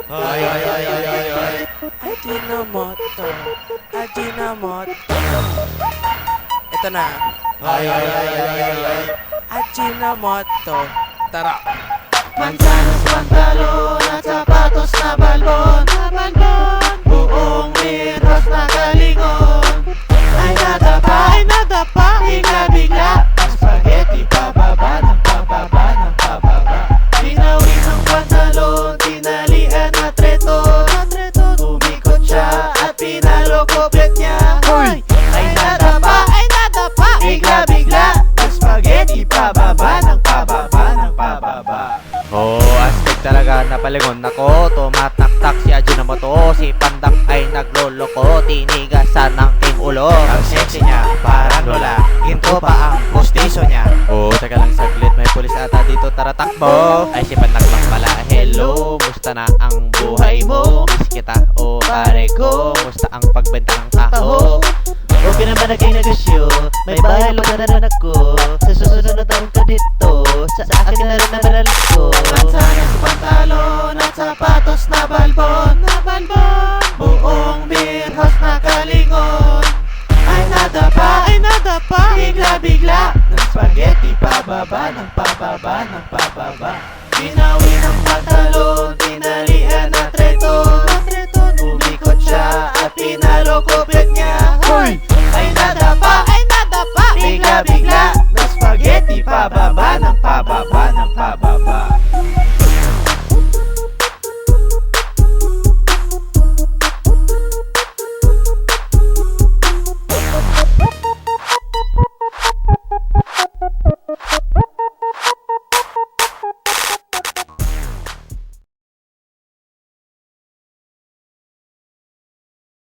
Ay, ay, ay, ay, ay, ay. Ajinomoto, Ajinomoto. Ito na. Ay, ay, ay, ay, ay, ay. Ajinomoto. Tara. Mansanas, pantalon at sapatos na balbon. Buong miros na kalingon. Ay nadapa, bigla-bigla. Spaghetti pababa ng pababa ng pababa. Tinawin ng pantalon, tinalian at treton. Umikot siya at pinalo koplet niya. Ay nadapa, bigla-bigla. Spaghetti pababa ng pababa ng pababa. Oo, astig talaga napalingon ako. Tumataktak si Ajinomoto. Si Pandak ay nagloloko. Tinigasan ng king ulo. Ang sexy niya, parang lola. Ginto pa ang gustiso niya. Oo, teka lang saglit. May pulis ata dito, tara takbo. Ay si Pandak lang pala. Hello, musta na ang buhay mo? Miss kita, o pare ko. Musta ang pagbenta ng taho? Okay naman na kayo negosyo. May bahay lugar na ako. Sa susunod na taon ka dito. Sa akin na rin na baralis ko. Mansanas, pantalon at sapatos na balbon. Buong beerhouse na kalingon. Ay nadapa, bigla-bigla. Ng spaghetti pababa ng pababa ng pababa. Pinawi ng pantalon, tinalian at treton. Umikot siya at pinalo koplet niya. Ay nadapa, bigla-bigla. Ng spaghetti pababa ng